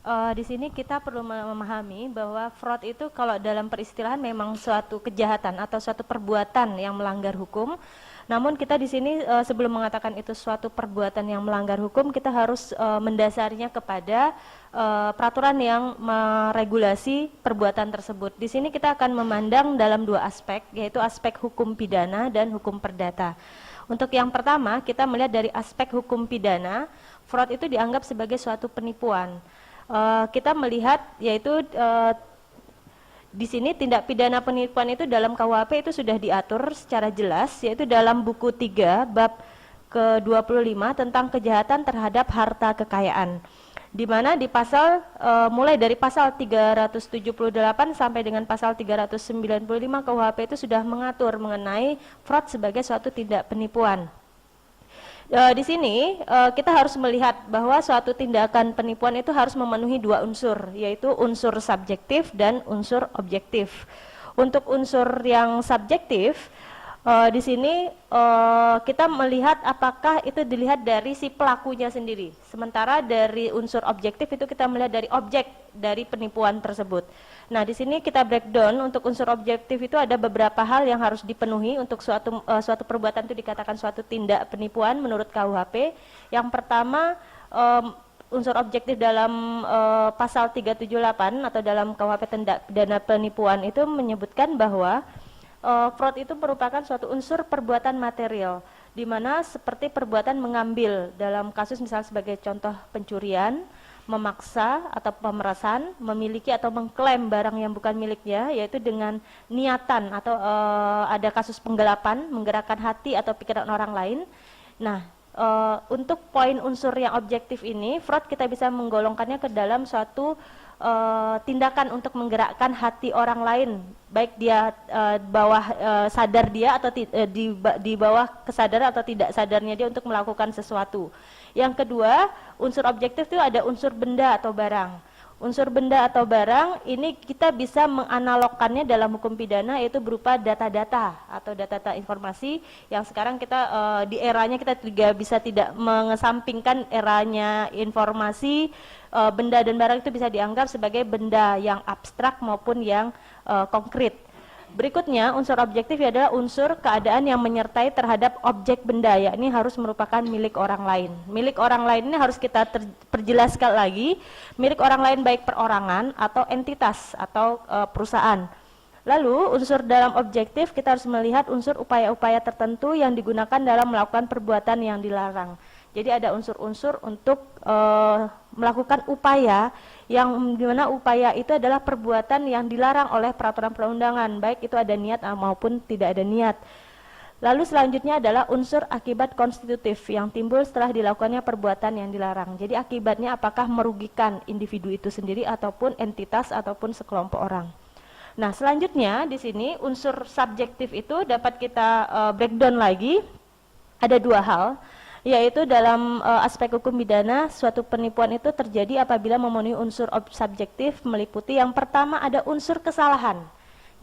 Di sini kita perlu memahami bahwa fraud itu kalau dalam peristilahan memang suatu kejahatan atau suatu perbuatan yang melanggar hukum. Namun kita di sini sebelum mengatakan itu suatu perbuatan yang melanggar hukum, kita harus mendasarinya kepada peraturan yang meregulasi perbuatan tersebut. Di sini kita akan memandang dalam dua aspek, yaitu aspek hukum pidana dan hukum perdata. Untuk yang pertama, kita melihat dari aspek hukum pidana, fraud itu dianggap sebagai suatu penipuan. Kita melihat yaitu di sini tindak pidana penipuan itu dalam KUHP itu sudah diatur secara jelas, yaitu dalam buku 3 bab ke-25 tentang kejahatan terhadap harta kekayaan, di mana di pasal mulai dari pasal 378 sampai dengan pasal 395 KUHP itu sudah mengatur mengenai fraud sebagai suatu tindak penipuan. Di sini kita harus melihat bahwa suatu tindakan penipuan itu harus memenuhi dua unsur, yaitu unsur subjektif dan unsur objektif. Untuk unsur yang subjektif, di sini kita melihat apakah itu dilihat dari si pelakunya sendiri. Sementara dari unsur objektif itu kita melihat dari objek dari penipuan tersebut. Nah, di sini kita breakdown untuk unsur objektif itu ada beberapa hal yang harus dipenuhi untuk suatu perbuatan itu dikatakan suatu tindak penipuan menurut KUHP. Yang pertama, unsur objektif dalam pasal 378 atau dalam KUHP tindak pidana penipuan itu menyebutkan bahwa fraud itu merupakan suatu unsur perbuatan material, di mana seperti perbuatan mengambil dalam kasus misalnya sebagai contoh pencurian, memaksa atau pemerasan, memiliki atau mengklaim barang yang bukan miliknya, yaitu dengan niatan atau ada kasus penggelapan, menggerakkan hati atau pikiran orang lain. Nah, untuk poin unsur yang objektif ini, fraud kita bisa menggolongkannya ke dalam suatu tindakan untuk menggerakkan hati orang lain, baik dia bawah sadar dia atau di bawah kesadaran atau tidak sadarnya dia untuk melakukan sesuatu. Yang kedua, unsur objektif itu ada unsur benda atau barang. Unsur benda atau barang ini kita bisa menganalogkannya dalam hukum pidana, yaitu berupa data-data atau data-data informasi yang sekarang kita di eranya kita juga bisa tidak mengesampingkan eranya informasi. Benda dan barang itu bisa dianggap sebagai benda yang abstrak maupun yang konkret. Berikutnya, unsur objektif adalah unsur keadaan yang menyertai terhadap objek benda, yakni harus merupakan milik orang lain. Milik orang lain ini harus kita perjelaskan lagi, milik orang lain baik perorangan atau entitas atau perusahaan. Lalu, unsur dalam objektif kita harus melihat unsur upaya-upaya tertentu yang digunakan dalam melakukan perbuatan yang dilarang. Jadi ada unsur-unsur untuk melakukan upaya yang dimana upaya itu adalah perbuatan yang dilarang oleh peraturan perundangan, baik itu ada niat maupun tidak ada niat. Lalu selanjutnya adalah unsur akibat konstitutif yang timbul setelah dilakukannya perbuatan yang dilarang. Jadi akibatnya apakah merugikan individu itu sendiri ataupun entitas ataupun sekelompok orang. Nah, selanjutnya di sini unsur subjektif itu dapat kita breakdown lagi. Ada dua hal, yaitu dalam aspek hukum pidana suatu penipuan itu terjadi apabila memenuhi unsur subjektif, meliputi yang pertama ada unsur kesalahan.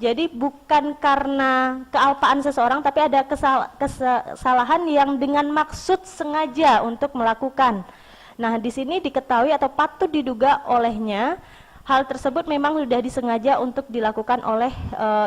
Jadi bukan karena kealpaan seseorang, tapi ada kesalahan yang dengan maksud sengaja untuk melakukan. Nah, di sini diketahui atau patut diduga olehnya hal tersebut memang sudah disengaja untuk dilakukan oleh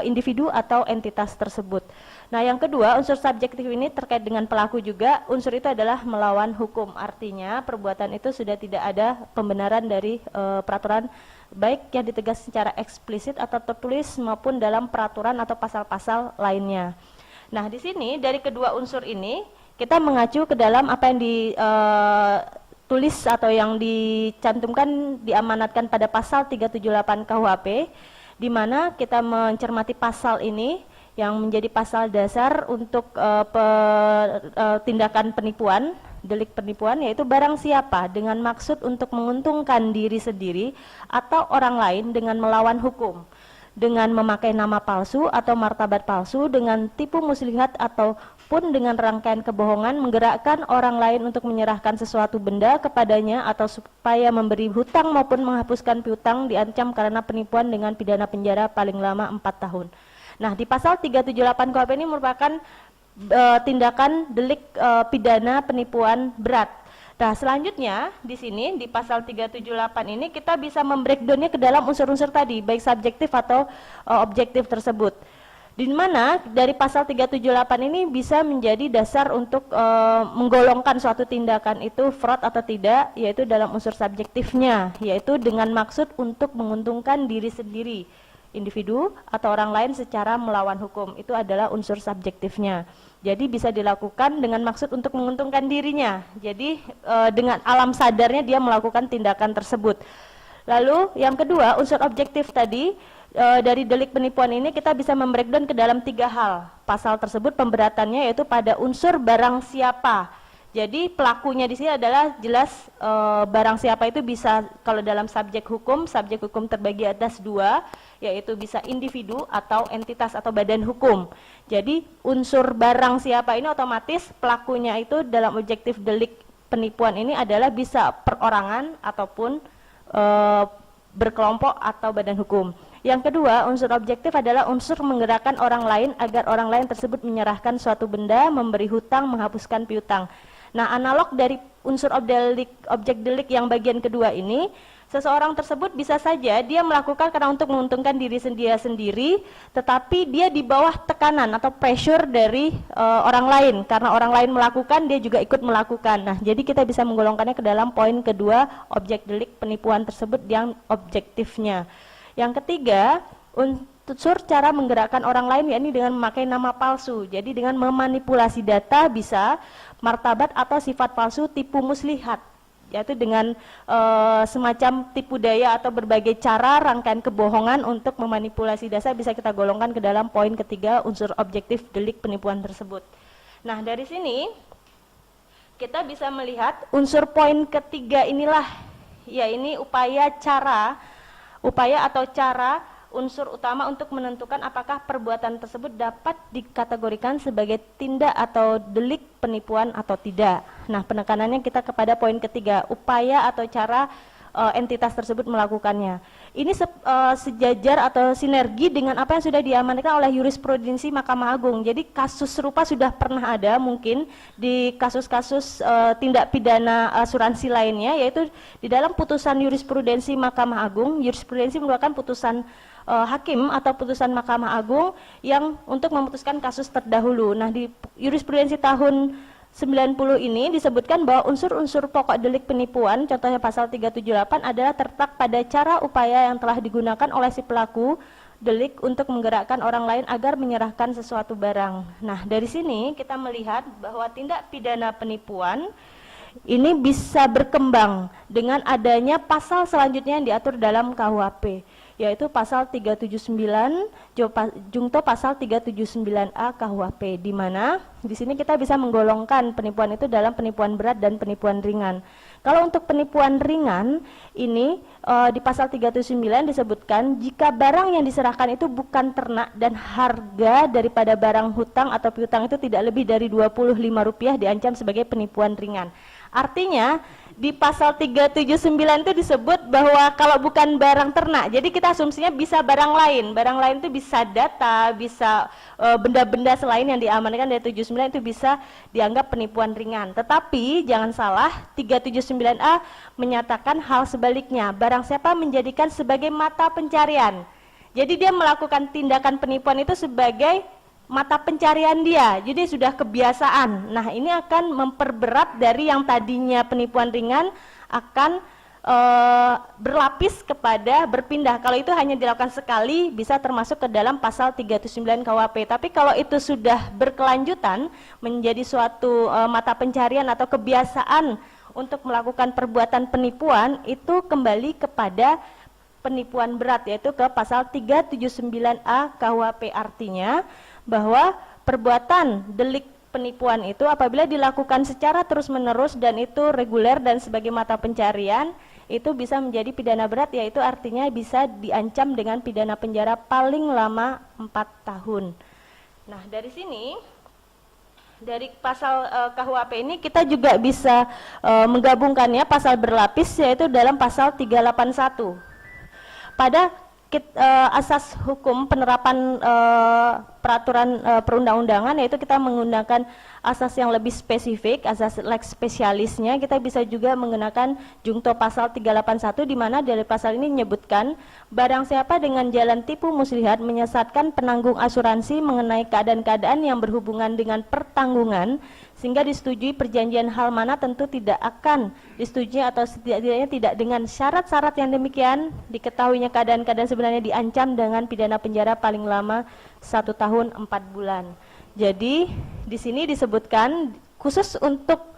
individu atau entitas tersebut. Nah, yang kedua, unsur subjektif ini terkait dengan pelaku juga. Unsur itu adalah melawan hukum. Artinya, perbuatan itu sudah tidak ada pembenaran dari peraturan, baik yang ditegas secara eksplisit atau tertulis maupun dalam peraturan atau pasal-pasal lainnya. Nah, di sini dari kedua unsur ini kita mengacu ke dalam apa yang ditulis atau yang dicantumkan, diamanatkan pada pasal 378 KUHP, di mana kita mencermati pasal ini yang menjadi pasal dasar untuk tindakan penipuan, delik penipuan, yaitu barang siapa dengan maksud untuk menguntungkan diri sendiri atau orang lain dengan melawan hukum, dengan memakai nama palsu atau martabat palsu, dengan tipu muslihat ataupun dengan rangkaian kebohongan menggerakkan orang lain untuk menyerahkan sesuatu benda kepadanya atau supaya memberi hutang maupun menghapuskan piutang, diancam karena penipuan dengan pidana penjara paling lama 4 tahun. Nah, di pasal 378 KUHP ini merupakan tindakan delik pidana penipuan berat. Nah, selanjutnya di sini di pasal 378 ini kita bisa membreakdownnya ke dalam unsur-unsur tadi, baik subjektif atau objektif tersebut. Di mana dari pasal 378 ini bisa menjadi dasar untuk menggolongkan suatu tindakan itu fraud atau tidak, yaitu dalam unsur subjektifnya, yaitu dengan maksud untuk menguntungkan diri sendiri, individu atau orang lain secara melawan hukum. Itu adalah unsur subjektifnya. Jadi bisa dilakukan dengan maksud untuk menguntungkan dirinya. Jadi dengan alam sadarnya dia melakukan tindakan tersebut. Lalu yang kedua, unsur objektif tadi, dari delik penipuan ini kita bisa membreakdown ke dalam 3 hal. Pasal tersebut pemberatannya yaitu pada unsur barang siapa. Jadi pelakunya di sini adalah jelas barang siapa itu bisa, kalau dalam subjek hukum terbagi atas 2, yaitu bisa individu atau entitas atau badan hukum. Jadi unsur barang siapa ini otomatis pelakunya itu dalam objektif delik penipuan ini adalah bisa perorangan ataupun berkelompok atau badan hukum. Yang kedua, unsur objektif adalah unsur menggerakkan orang lain agar orang lain tersebut menyerahkan suatu benda, memberi hutang, menghapuskan piutang. Nah, analog dari unsur objek delik yang bagian kedua ini, seseorang tersebut bisa saja dia melakukan karena untuk menguntungkan diri sendiri, tetapi dia di bawah tekanan atau pressure dari orang lain. Karena orang lain melakukan, dia juga ikut melakukan. Nah, jadi kita bisa menggolongkannya ke dalam poin kedua, objek delik penipuan tersebut yang objektifnya. Yang ketiga, unsur cara menggerakkan orang lain, yakni dengan memakai nama palsu. Jadi dengan memanipulasi data bisa martabat atau sifat palsu tipu muslihat, yaitu dengan semacam tipu daya atau berbagai cara rangkaian kebohongan untuk memanipulasi data bisa kita golongkan ke dalam poin ketiga, unsur objektif delik penipuan tersebut. Nah, dari sini kita bisa melihat unsur poin ketiga inilah, ya ini upaya atau cara unsur utama untuk menentukan apakah perbuatan tersebut dapat dikategorikan sebagai tindak atau delik penipuan atau tidak. Nah, penekanannya kita kepada poin ketiga, upaya atau cara entitas tersebut melakukannya. Ini sejajar atau sinergi dengan apa yang sudah diamankan oleh jurisprudensi Mahkamah Agung. Jadi kasus serupa sudah pernah ada mungkin di kasus-kasus tindak pidana asuransi lainnya, yaitu di dalam putusan jurisprudensi Mahkamah Agung. Jurisprudensi merupakan putusan hakim atau putusan Mahkamah Agung yang untuk memutuskan kasus terdahulu. Nah, di jurisprudensi tahun 90 ini disebutkan bahwa unsur-unsur pokok delik penipuan, contohnya pasal 378 adalah terletak pada cara upaya yang telah digunakan oleh si pelaku delik untuk menggerakkan orang lain agar menyerahkan sesuatu barang. Nah, dari sini kita melihat bahwa tindak pidana penipuan ini bisa berkembang dengan adanya pasal selanjutnya yang diatur dalam KUHP, yaitu pasal 379 jungto pasal 379A KUHP, di mana di sini kita bisa menggolongkan penipuan itu dalam penipuan berat dan penipuan ringan. Kalau untuk penipuan ringan ini di pasal 379 disebutkan jika barang yang diserahkan itu bukan ternak dan harga daripada barang hutang atau piutang itu tidak lebih dari Rp25 diancam sebagai penipuan ringan. Artinya di pasal 379 itu disebut bahwa kalau bukan barang ternak, jadi kita asumsinya bisa barang lain itu bisa data, bisa benda-benda selain yang diamankan dari 79 itu bisa dianggap penipuan ringan. Tetapi jangan salah, 379A menyatakan hal sebaliknya, barang siapa menjadikan sebagai mata pencarian. Jadi dia melakukan tindakan penipuan itu sebagai mata pencarian dia, jadi sudah kebiasaan. Nah, ini akan memperberat dari yang tadinya penipuan ringan akan berlapis kepada berpindah. Kalau itu hanya dilakukan sekali bisa termasuk ke dalam pasal 379 KUHP. Tapi kalau itu sudah berkelanjutan menjadi suatu mata pencarian atau kebiasaan untuk melakukan perbuatan penipuan, itu kembali kepada penipuan berat, yaitu ke pasal 379A KUHP. Artinya bahwa perbuatan delik penipuan itu apabila dilakukan secara terus-menerus dan itu reguler dan sebagai mata pencarian, itu bisa menjadi pidana berat, yaitu artinya bisa diancam dengan pidana penjara paling lama 4 tahun. Nah, dari sini dari pasal KUHP ini kita juga bisa menggabungkannya pasal berlapis, yaitu dalam pasal 381. Pada asas hukum penerapan peraturan perundang-undangan, yaitu kita menggunakan asas yang lebih spesifik, asas lex spesialisnya, kita bisa juga menggunakan jungto pasal 381, di mana dari pasal ini menyebutkan barang siapa dengan jalan tipu muslihat menyesatkan penanggung asuransi mengenai keadaan-keadaan yang berhubungan dengan pertanggungan sehingga disetujui perjanjian hal mana tentu tidak akan disetujui atau setidaknya tidak dengan syarat-syarat yang demikian diketahuinya keadaan-keadaan sebenarnya diancam dengan pidana penjara paling lama 1 tahun 4 bulan. Jadi di sini disebutkan khusus untuk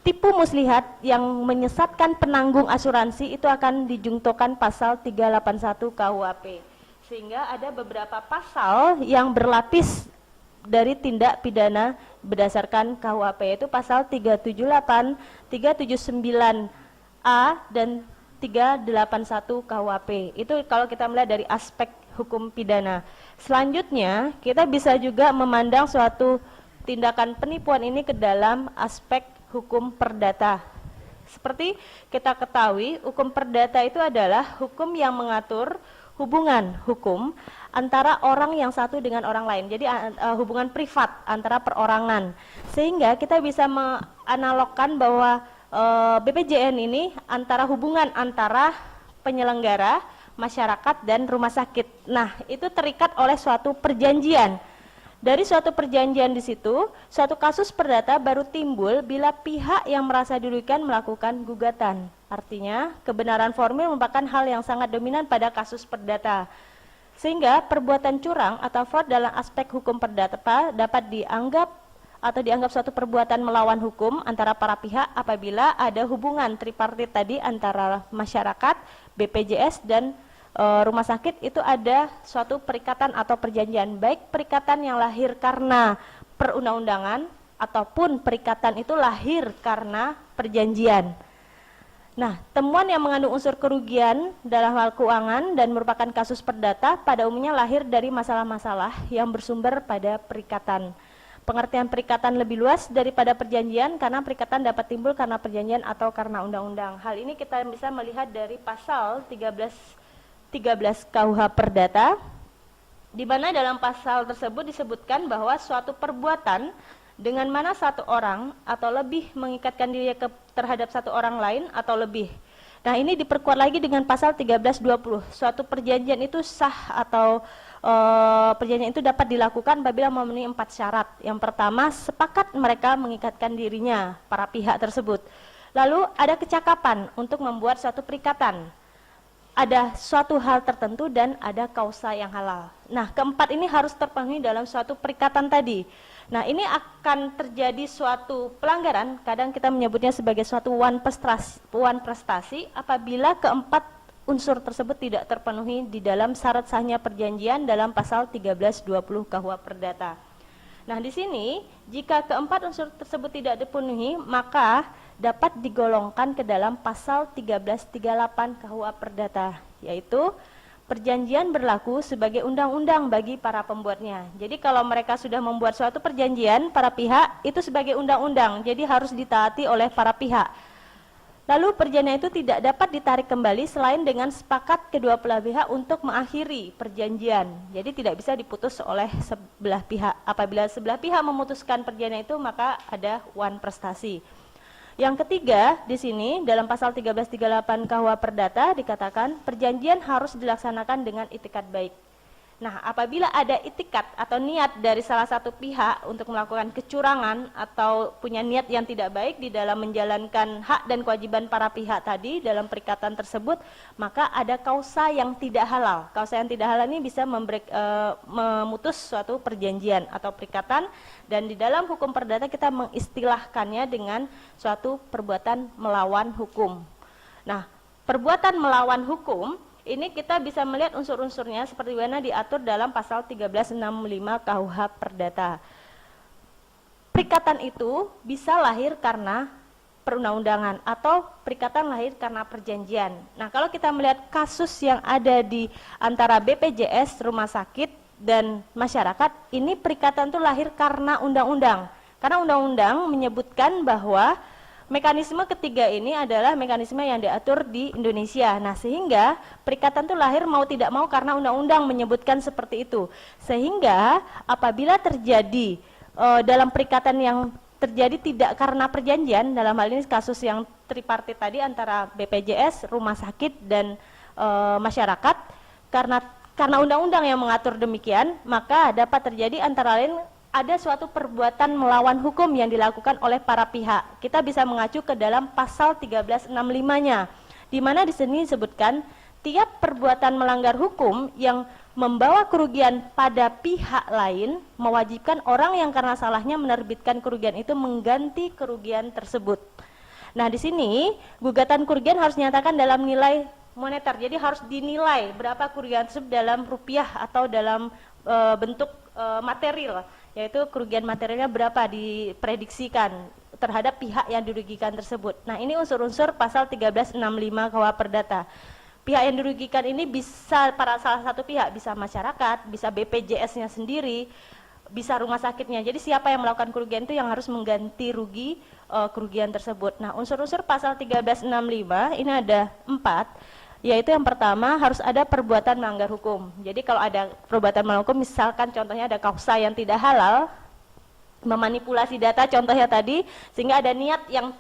tipu muslihat yang menyesatkan penanggung asuransi itu akan dijungtokan pasal 381 KUHP. Sehingga ada beberapa pasal yang berlapis dari tindak pidana berdasarkan KUHP, yaitu pasal 378, 379A dan 381 KUHP. Itu kalau kita melihat dari aspek hukum pidana. Selanjutnya kita bisa juga memandang suatu tindakan penipuan ini ke dalam aspek hukum perdata. Seperti kita ketahui, hukum perdata itu adalah hukum yang mengatur hubungan hukum antara orang yang satu dengan orang lain. Jadi hubungan privat antara perorangan. Sehingga kita bisa menganalogkan bahwa BPJN ini hubungan antara penyelenggara, masyarakat dan rumah sakit. Nah, itu terikat oleh suatu perjanjian. Dari suatu perjanjian di situ, suatu kasus perdata baru timbul bila pihak yang merasa dirugikan melakukan gugatan. Artinya, kebenaran formil merupakan hal yang sangat dominan pada kasus perdata. Sehingga perbuatan curang atau fraud dalam aspek hukum perdata dapat dianggap suatu perbuatan melawan hukum antara para pihak apabila ada hubungan tripartit tadi antara masyarakat, BPJS dan rumah sakit, itu ada suatu perikatan atau perjanjian, baik perikatan yang lahir karena perundang-undangan ataupun perikatan itu lahir karena perjanjian. Nah, temuan yang mengandung unsur kerugian dalam hal keuangan dan merupakan kasus perdata pada umumnya lahir dari masalah-masalah yang bersumber pada perikatan. Pengertian perikatan lebih luas daripada perjanjian karena perikatan dapat timbul karena perjanjian atau karena undang-undang. Hal ini kita bisa melihat dari pasal 13 KUH Perdata, di mana dalam pasal tersebut disebutkan bahwa suatu perbuatan dengan mana satu orang atau lebih mengikatkan diri terhadap satu orang lain atau lebih. Nah, ini diperkuat lagi dengan pasal 1320. Suatu perjanjian itu sah atau perjanjian itu dapat dilakukan apabila memenuhi 4 syarat. Yang pertama, sepakat mereka mengikatkan dirinya, para pihak tersebut. Lalu ada kecakapan untuk membuat suatu perikatan. Ada suatu hal tertentu dan ada kausa yang halal. Nah, keempat ini harus terpenuhi dalam suatu perikatan tadi. Nah, ini akan terjadi suatu pelanggaran, kadang kita menyebutnya sebagai suatu wan prestasi apabila keempat unsur tersebut tidak terpenuhi di dalam syarat sahnya perjanjian dalam pasal 1320 KUH Perdata. Nah, di sini jika keempat unsur tersebut tidak dipenuhi, maka dapat digolongkan ke dalam pasal 1338 KUH Perdata, yaitu perjanjian berlaku sebagai undang-undang bagi para pembuatnya. Jadi kalau mereka sudah membuat suatu perjanjian, para pihak itu sebagai undang-undang, jadi harus ditaati oleh para pihak. Lalu perjanjian itu tidak dapat ditarik kembali selain dengan sepakat kedua belah pihak untuk mengakhiri perjanjian. Jadi tidak bisa diputus oleh sebelah pihak. Apabila sebelah pihak memutuskan perjanjian itu, maka ada wan prestasi. Yang ketiga, di sini dalam pasal 1338 KUH Perdata dikatakan perjanjian harus dilaksanakan dengan itikat baik. Nah, apabila ada itikat atau niat dari salah satu pihak untuk melakukan kecurangan atau punya niat yang tidak baik di dalam menjalankan hak dan kewajiban para pihak tadi dalam perikatan tersebut, maka ada kausa yang tidak halal. Kausa yang tidak halal ini bisa memutus suatu perjanjian atau perikatan, dan di dalam hukum perdata kita mengistilahkannya dengan suatu perbuatan melawan hukum. Nah, perbuatan melawan hukum ini kita bisa melihat unsur-unsurnya seperti mana diatur dalam pasal 1365 KUH Perdata. Perikatan itu bisa lahir karena perundang-undangan atau perikatan lahir karena perjanjian. Nah, kalau kita melihat kasus yang ada di antara BPJS, rumah sakit, dan masyarakat, ini perikatan itu lahir karena undang-undang. Karena undang-undang menyebutkan bahwa mekanisme ketiga ini adalah mekanisme yang diatur di Indonesia. Nah, sehingga perikatan itu lahir mau tidak mau karena undang-undang menyebutkan seperti itu. Sehingga apabila terjadi dalam perikatan yang terjadi tidak karena perjanjian, dalam hal ini kasus yang tripartit tadi antara BPJS, rumah sakit dan masyarakat, karena undang-undang yang mengatur demikian, maka dapat terjadi antara lain ada suatu perbuatan melawan hukum yang dilakukan oleh para pihak. Kita bisa mengacu ke dalam pasal 1365-nya, di mana di sini disebutkan tiap perbuatan melanggar hukum yang membawa kerugian pada pihak lain mewajibkan orang yang karena salahnya menerbitkan kerugian itu mengganti kerugian tersebut. Nah, di sini gugatan kerugian harus dinyatakan dalam nilai moneter, jadi harus dinilai berapa kerugian tersebut dalam rupiah atau dalam bentuk material, yaitu kerugian materialnya berapa diprediksikan terhadap pihak yang dirugikan tersebut. Nah, ini unsur-unsur pasal 1365 KUH Perdata. Pihak yang dirugikan ini bisa salah satu pihak, bisa masyarakat, bisa BPJS-nya sendiri, bisa rumah sakitnya. Jadi siapa yang melakukan kerugian itu yang harus mengganti rugi kerugian tersebut. Nah, unsur-unsur pasal 1365 ini ada 4. Yaitu yang pertama harus ada perbuatan melanggar hukum. Jadi kalau ada perbuatan melanggar hukum, misalkan contohnya ada kausa yang tidak halal, memanipulasi data contohnya tadi, sehingga ada niat yang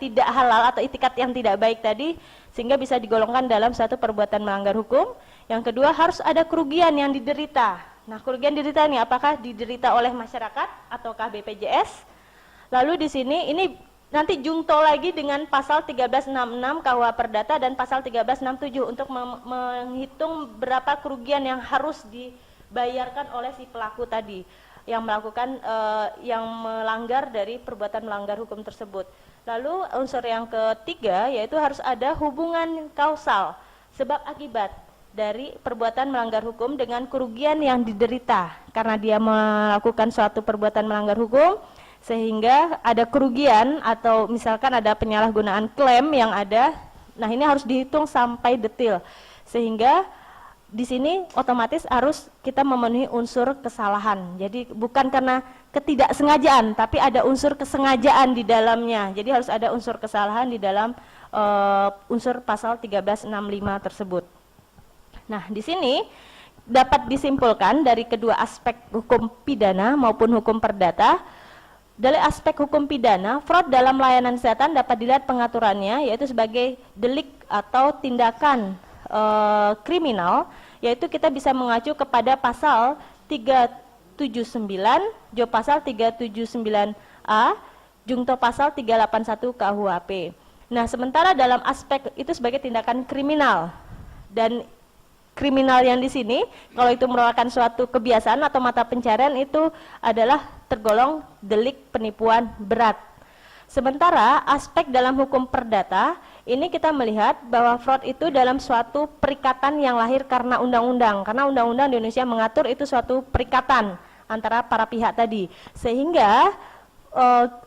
tidak halal atau itikat yang tidak baik tadi, sehingga bisa digolongkan dalam satu perbuatan melanggar hukum. Yang kedua harus ada kerugian yang diderita. Nah, kerugian diderita ini apakah diderita oleh masyarakat ataukah BPJS? Lalu di sini ini nanti jungto lagi dengan pasal 1366 KUH Perdata dan pasal 1367 untuk menghitung berapa kerugian yang harus dibayarkan oleh si pelaku tadi yang melakukan yang melanggar dari perbuatan melanggar hukum tersebut. Lalu unsur yang ketiga yaitu harus ada hubungan kausal sebab akibat dari perbuatan melanggar hukum dengan kerugian yang diderita karena dia melakukan suatu perbuatan melanggar hukum, sehingga ada kerugian atau misalkan ada penyalahgunaan klaim yang ada. Nah, ini harus dihitung sampai detail, sehingga di sini otomatis harus kita memenuhi unsur kesalahan. Jadi bukan karena ketidaksengajaan, tapi ada unsur kesengajaan di dalamnya. Jadi harus ada unsur kesalahan di dalam unsur pasal 1365 tersebut. Nah, di sini dapat disimpulkan dari kedua aspek hukum pidana maupun hukum perdata. Dari aspek hukum pidana, fraud dalam layanan kesehatan dapat dilihat pengaturannya yaitu sebagai delik atau tindakan kriminal, yaitu kita bisa mengacu kepada pasal 379, jo pasal 379A, jungto pasal 381 KUHP. Nah, sementara dalam aspek itu sebagai tindakan kriminal, dan kriminal yang di sini kalau itu merupakan suatu kebiasaan atau mata pencarian itu adalah tergolong delik penipuan berat. Sementara aspek dalam hukum perdata ini kita melihat bahwa fraud itu dalam suatu perikatan yang lahir karena undang-undang, karena undang-undang di Indonesia mengatur itu suatu perikatan antara para pihak tadi, sehingga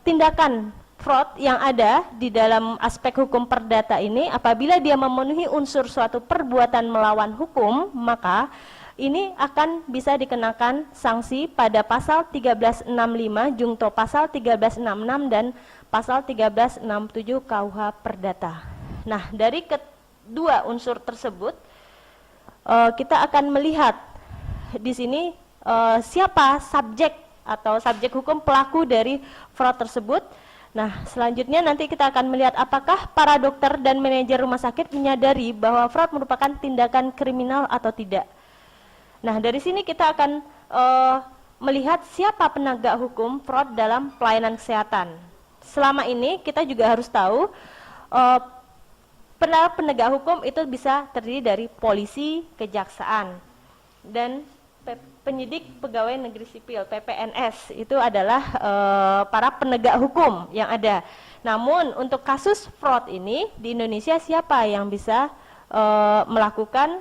tindakan fraud yang ada di dalam aspek hukum perdata ini apabila dia memenuhi unsur suatu perbuatan melawan hukum, maka ini akan bisa dikenakan sanksi pada pasal 1365 jungto pasal 1366 dan pasal 1367 KUH Perdata. Nah, dari kedua unsur tersebut kita akan melihat di sini siapa subjek atau subjek hukum pelaku dari fraud tersebut. Nah, selanjutnya nanti kita akan melihat apakah para dokter dan manajer rumah sakit menyadari bahwa fraud merupakan tindakan kriminal atau tidak. Nah, dari sini kita akan melihat siapa penegak hukum fraud dalam pelayanan kesehatan. Selama ini kita juga harus tahu penegak hukum itu bisa terdiri dari polisi, kejaksaan, dan penyidik pegawai negeri sipil (PPNS). Itu adalah para penegak hukum yang ada. Namun untuk kasus fraud ini di Indonesia siapa yang bisa melakukan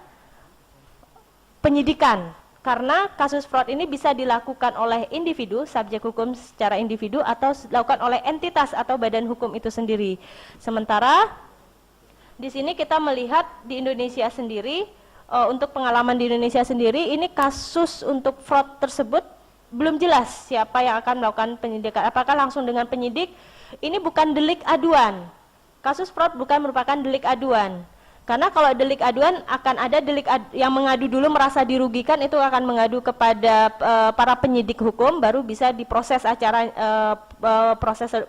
penyidikan? Karena kasus fraud ini bisa dilakukan oleh individu, subjek hukum secara individu, atau dilakukan oleh entitas atau badan hukum itu sendiri. Sementara di sini kita melihat di Indonesia sendiri, untuk pengalaman di Indonesia sendiri, ini kasus untuk fraud tersebut belum jelas siapa yang akan melakukan penyidikan. Apakah langsung dengan penyidik? Ini bukan delik aduan. Kasus fraud bukan merupakan delik aduan. Karena kalau delik aduan akan ada yang mengadu dulu merasa dirugikan, itu akan mengadu kepada para penyidik hukum, baru bisa diproses acara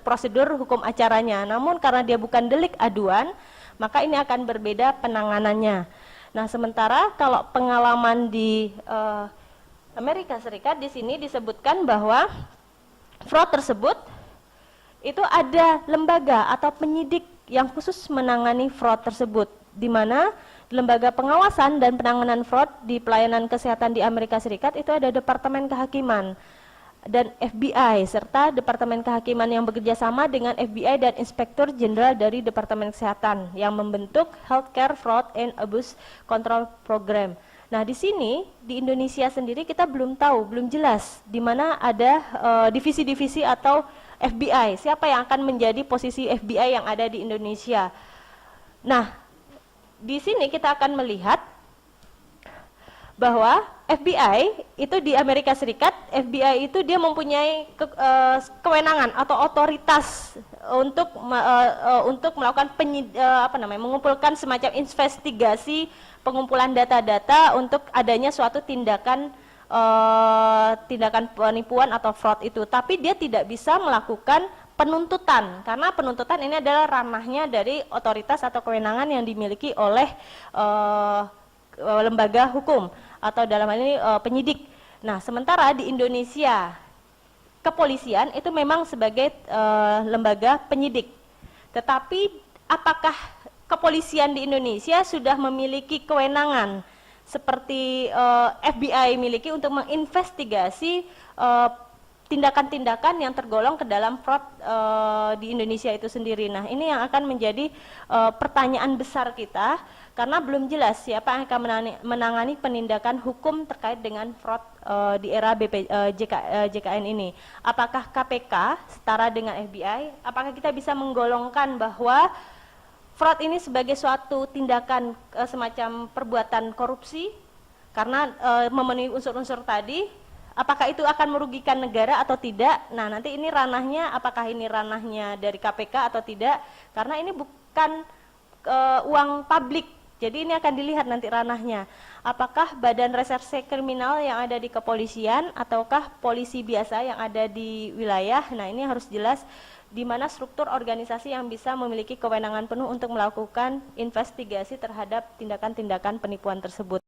prosedur hukum acaranya. Namun karena dia bukan delik aduan, maka ini akan berbeda penanganannya. Nah, sementara kalau pengalaman di Amerika Serikat, di sini disebutkan bahwa fraud tersebut itu ada lembaga atau penyidik yang khusus menangani fraud tersebut, di mana lembaga pengawasan dan penanganan fraud di pelayanan kesehatan di Amerika Serikat itu ada Departemen Kehakiman dan FBI, serta Departemen Kehakiman yang bekerja sama dengan FBI dan Inspektur Jenderal dari Departemen Kesehatan yang membentuk Healthcare Fraud and Abuse Control Program. Nah, di sini di Indonesia sendiri kita belum tahu, belum jelas di mana ada divisi-divisi atau FBI, siapa yang akan menjadi posisi FBI yang ada di Indonesia. Nah, di sini kita akan melihat bahwa FBI itu di Amerika Serikat, FBI itu dia mempunyai kewenangan atau otoritas untuk melakukan mengumpulkan semacam investigasi, pengumpulan data-data untuk adanya suatu tindakan penipuan atau fraud itu. Tapi dia tidak bisa melakukan penuntutan, karena penuntutan ini adalah ranahnya dari otoritas atau kewenangan yang dimiliki oleh lembaga hukum atau dalam hal ini penyidik. Nah, sementara di Indonesia kepolisian itu memang sebagai lembaga penyidik. Tetapi apakah kepolisian di Indonesia sudah memiliki kewenangan seperti FBI miliki untuk menginvestigasi tindakan-tindakan yang tergolong ke dalam fraud di Indonesia itu sendiri? Nah, ini yang akan menjadi pertanyaan besar kita, karena belum jelas siapa yang akan menangani penindakan hukum terkait dengan fraud di era JKN ini. Apakah KPK setara dengan FBI? Apakah kita bisa menggolongkan bahwa fraud ini sebagai suatu tindakan semacam perbuatan korupsi karena memenuhi unsur-unsur tadi? Apakah itu akan merugikan negara atau tidak? Nah, nanti ini ranahnya, apakah ini ranahnya dari KPK atau tidak? Karena ini bukan uang publik, jadi ini akan dilihat nanti ranahnya. Apakah Badan Reserse Kriminal yang ada di kepolisian ataukah polisi biasa yang ada di wilayah? Nah, ini harus jelas di mana struktur organisasi yang bisa memiliki kewenangan penuh untuk melakukan investigasi terhadap tindakan-tindakan penipuan tersebut.